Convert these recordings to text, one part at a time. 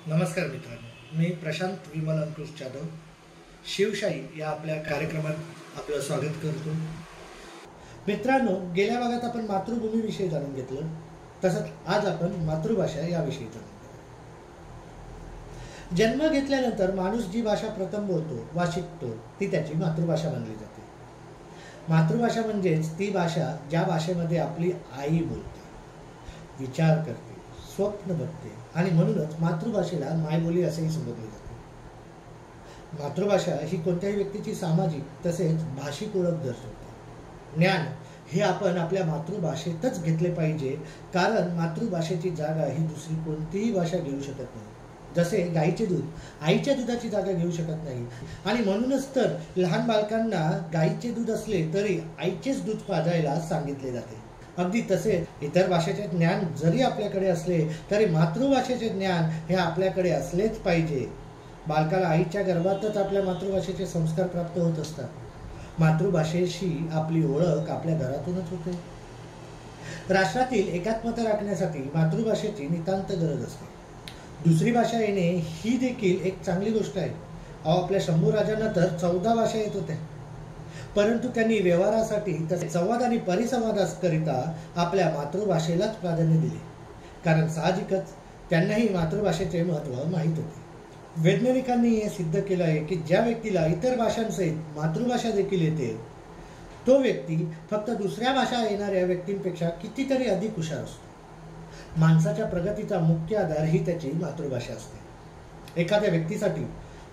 नमस्कार मित्रांनो, मी प्रशांत विमल अंकुश जाधव शिवशाही या आपल्या कार्यक्रमात आपलं स्वागत करतो। मित्रांनो, गेल्या भागात आपण मातृभूमीविषयी जाणून घेतलं, तसंच आज आपण मातृभाषा याविषयी जाणून घेऊ। जन्म घेतल्यानंतर माणूस जी भाषा प्रथम बोलतो वा शिकतो ती त्याची मातृभाषा मानली जाते। मातृभाषा म्हणजेच ती भाषा ज्या भाषेमध्ये आपली आई बोलते, विचार करते, स्वप्न बघते आणि म्हणूनच मातृभाषेला मायबोली असेही संबोधले जाते। मातृभाषा ही कोणत्याही व्यक्तीची सामाजिक तसेच भाषिक ओळख दर्शवते। ज्ञान हे आपण आपल्या मातृभाषेतच घेतले पाहिजे, कारण मातृभाषेची जागा ही दुसरी कोणतीही भाषा घेऊ शकत नाही। जसे गाईचे दूध आईच्या दुधाची जागा घेऊ शकत नाही, आणि म्हणूनच तर लहान बालकांना गाईचे दूध असले तरी आईचेच दूध पाजायला सांगितले जाते। अगदी तसे इतर भाषेचे ज्ञान जरी आपल्याकडे असले तरी मातृभाषेचे ज्ञान हे आपल्याकडे असलेच पाहिजे। बालकाला आईच्या गर्भातच आपल्या मातृभाषेचे संस्कार प्राप्त होत असतात। मातृभाषेशी आपली ओळख आपल्या घरातूनच होते। राष्ट्रातील एकात्मता राखण्यासाठी मातृभाषेची नितांत गरज असते। दुसरी भाषा येणे ही देखील एक चांगली गोष्ट आहे। आपल्या शंभू राजांना तर 14 भाषा येत होत्या, परंतु त्यांनी व्यवहारासाठी तसेच संवाद आणि परिसंवादाकरिता आपल्या मातृभाषेलाच प्राधान्य दिले, कारण साहजिकच त्यांनाही मातृभाषेचे महत्त्व माहीत होते। वैज्ञानिकांनी हे सिद्ध केलं आहे की ज्या व्यक्तीला इतर भाषांसहित मातृभाषा देखील येते, तो व्यक्ती फक्त दुसऱ्या भाषा येणाऱ्या व्यक्तींपेक्षा कितीतरी अधिक हुशार असतो। माणसाच्या प्रगतीचा मुख्य आधार ही त्याची मातृभाषा असते। एखाद्या व्यक्तीसाठी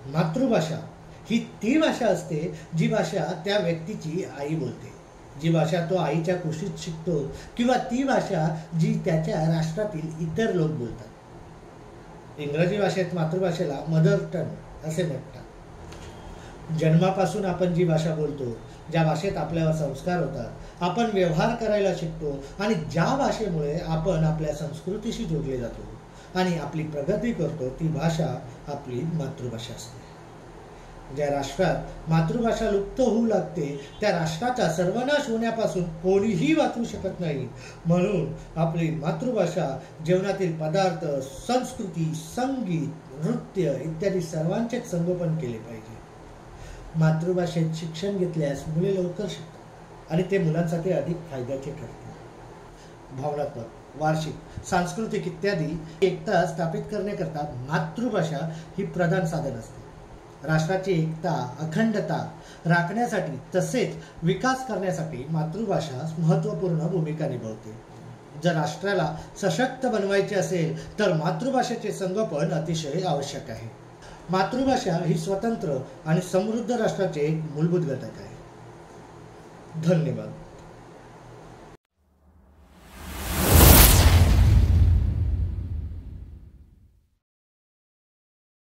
मातृभाषा ही ती भाषा असते जी भाषा त्या व्यक्तीची आई बोलते, जी भाषा तो आईच्या कुशीत शिकतो, किंवा ती भाषा जी त्याच्या राष्ट्रातील इतर लोक बोलतात। इंग्रजी भाषेत मातृभाषेला मदर टंग असे म्हणतात। जन्मापासून आपण जी भाषा बोलतो, ज्या भाषेत आपल्यावर संस्कार होतात, आपण व्यवहार करायला शिकतो, आणि ज्या भाषेमुळे आपण आपल्या संस्कृतीशी जोडले जातो आणि आपली प्रगती करतो, ती भाषा आपली मातृभाषा असते। ज्या राष्ट्रात मातृभाषा लुप्त होऊ लागते त्या राष्ट्राचा सर्वनाश होण्यापासून कोणीही वाचू शकत नाही। म्हणून आपली मातृभाषा जीवनातील पदार्थ, संस्कृती, संगीत, नृत्य इत्यादी सर्वांचेच संगोपन केले पाहिजे। मातृभाषेत शिक्षण घेतल्यास मुले लवकर शिकतात आणि ते मुलांसाठी अधिक फायद्याचे ठरते। भावनात्मक, वार्षिक, सांस्कृतिक इत्यादी एकता स्थापित करण्याकरता मातृभाषा ही प्रधान साधन असते। राष्ट्राची एकता, अखंडता राखण्यासाठी तसेच विकास करण्यासाठी मातृभाषा महत्त्वपूर्ण भूमिका निभावते। जर राष्ट्राला सशक्त बनवायचे असेल तर मातृभाषेचे संगोपन अतिशय आवश्यक आहे। मातृभाषा ही स्वतंत्र आणि समृद्ध राष्ट्राचे एक मूलभूत घटक आहे। धन्यवाद।